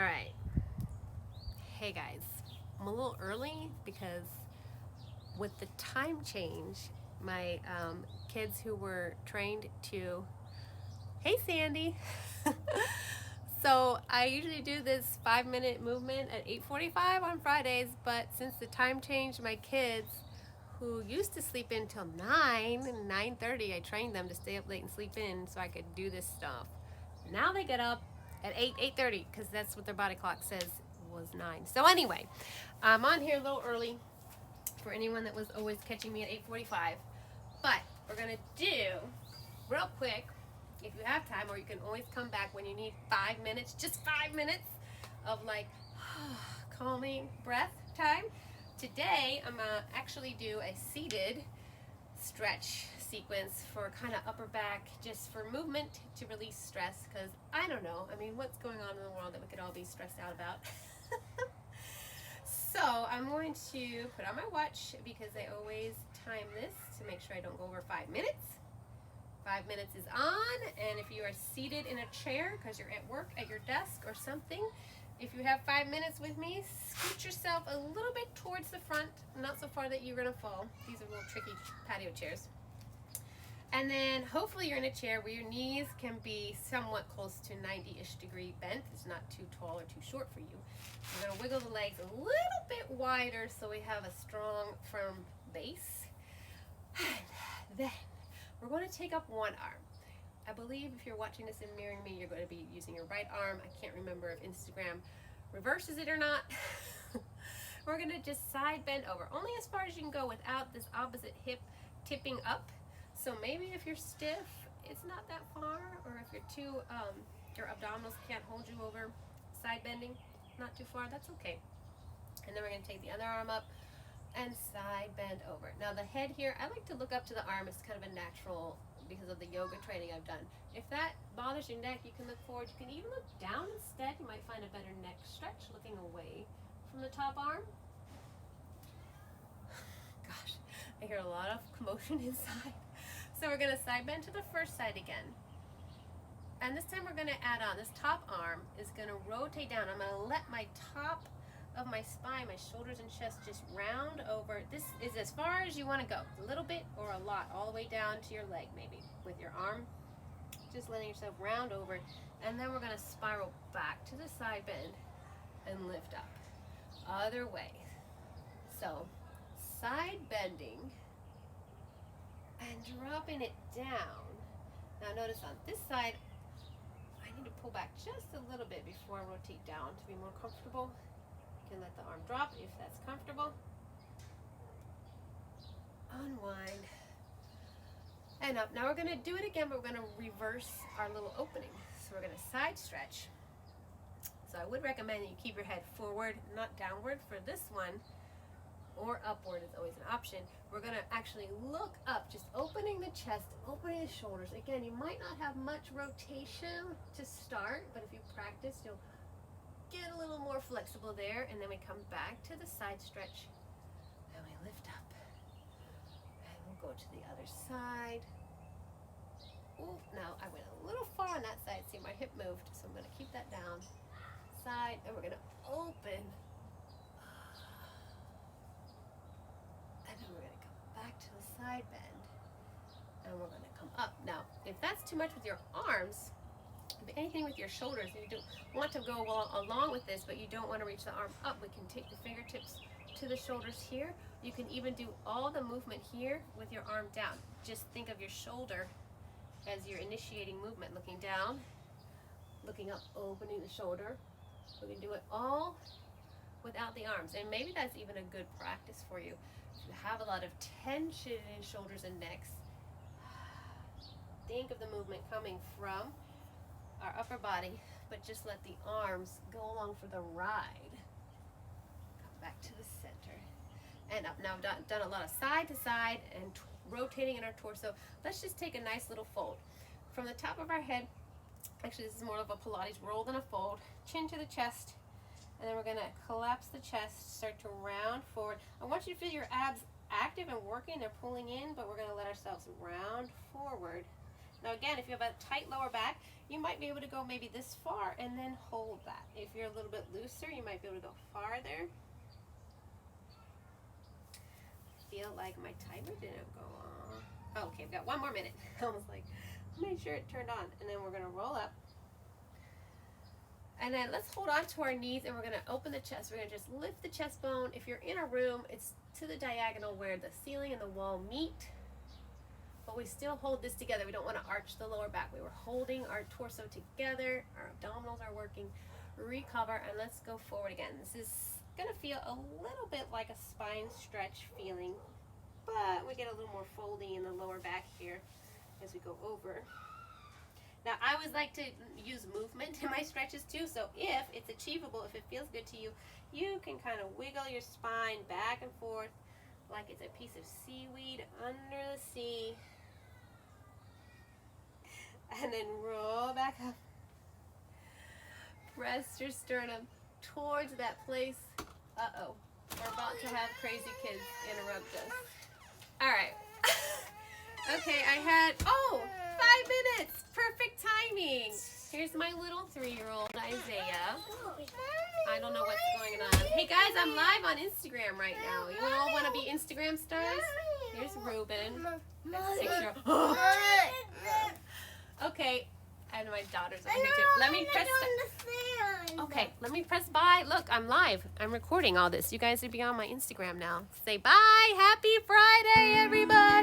All right. Hey guys, I'm a little early because with the time change, my kids who were trained to, hey Sandy. So I usually do this 5-minute movement at 8:45 on Fridays, but since the time changed, my kids who used to sleep in till 9:30, I trained them to stay up late and sleep in so I could do this stuff. Now they get up at 8:30 because that's what their body clock says was 9. So anyway, I'm on here a little early for anyone that was always catching me at 8:45. But we're gonna do real quick, if you have time, or you can always come back when you need 5 minutes, just 5 minutes of like calming breath time. Today I'm gonna actually do a seated stretch sequence for kind of upper back, just for movement to release stress, because I don't know, I mean, what's going on in the world that we could all be stressed out about? So I'm going to put on my watch because I always time this to make sure I don't go over 5 minutes. 5 minutes is on, and if you are seated in a chair because you're at work at your desk or something, if you have 5 minutes with me, scoot yourself a little bit towards the front, not so far that you're gonna fall. These are little tricky patio chairs. And then hopefully you're in a chair where your knees can be somewhat close to 90-ish degree bent. It's not too tall or too short for you. We're gonna wiggle the legs a little bit wider so we have a strong, firm base. And then we're going to take up one arm. I believe if you're watching this and mirroring me, you're going to be using your right arm. I can't remember if Instagram reverses it or not. We're going to just side bend over, only as far as you can go without this opposite hip tipping up. So maybe if you're stiff, it's not that far, or if you're too, your abdominals can't hold you over, side bending, not too far, that's okay. And then we're going to take the other arm up and side bend over. Now the head here, I like to look up to the arm. It's kind of a natural because of the yoga training I've done. If that bothers your neck, you can look forward. You can even look down instead. You might find a better neck stretch looking away from the top arm. Gosh, I hear a lot of commotion inside. So we're going to side bend to the first side again. And this time we're going to add on. This top arm is going to rotate down. I'm going to let my top of my spine, my shoulders and chest just round over. This is as far as you want to go. A little bit or a lot, all the way down to your leg maybe with your arm. Just letting yourself round over. And then we're going to spiral back to the side bend and lift up. Other way. So side bending and dropping it down. Now notice on this side, I need to pull back just a little bit before I rotate down to be more comfortable. You can let the arm drop if that's comfortable. Unwind. And up. Now we're going to do it again, but we're going to reverse our little opening. So we're going to side stretch. So I would recommend that you keep your head forward, not downward for this one, or upward is always an option. We're going to actually look up, just opening the chest, opening the shoulders. Again, you might not have much rotation to start, but if you practice, you'll get a little more flexible there. And then we come back to the side stretch and we lift up. And we'll go to the other side. Ooh, now I went a little far on that side. See, my hip moved, so I'm going to keep that down. Side, and we're going to open. Back to the side bend, and we're going to come up. Now, if that's too much with your arms, anything with your shoulders, you don't want to go along with this, but you don't want to reach the arm up, we can take the fingertips to the shoulders here. You can even do all the movement here with your arm down. Just think of your shoulder as your initiating movement, looking down, looking up, opening the shoulder. We can do it all without the arms, and maybe that's even a good practice for you. If you have a lot of tension in shoulders and necks, think of the movement coming from our upper body, but just let the arms go along for the ride. Come back to the center and up. Now I've done a lot of side to side and rotating in our torso. Let's just take a nice little fold from the top of our head. Actually, this is more of a Pilates roll than a fold. Chin to the chest. And then we're going to collapse the chest, start to round forward. I want you to feel your abs active and working. They're pulling in, but we're going to let ourselves round forward Now again, if you have a tight lower back, you might be able to go maybe this far and then hold that. If you're a little bit looser, you might be able to go farther. I feel like my timer didn't go on. Oh, okay, I've got 1 more minute. I was like, make sure it turned on. And then we're gonna roll up. And then let's hold on to our knees and we're gonna open the chest. We're gonna just lift the chest bone. If you're in a room, it's to the diagonal where the ceiling and the wall meet. But we still hold this together. We don't wanna arch the lower back. We were holding our torso together. Our abdominals are working. Recover, and let's go forward again. This is gonna feel a little bit like a spine stretch feeling, but we get a little more folding in the lower back here as we go over. Now, I always like to use movement in my stretches too, so if it's achievable, if it feels good to you, you can kind of wiggle your spine back and forth like it's a piece of seaweed under the sea. And then roll back up. Press your sternum towards that place. Uh-oh, we're about to have crazy kids interrupt us. All right. Okay, I had, 5 minutes. Perfect timing. Here's my little 3-year-old, Isaiah. I don't know what's going on. Hey guys, I'm live on Instagram right now. You all want to be Instagram stars? Here's Ruben. That's 6-year-old. Okay, and my daughter's over here too. Let me press. Okay, let me press bye. Look, I'm live. I'm recording all this. You guys will be on my Instagram now. Say bye. Happy Friday, everybody.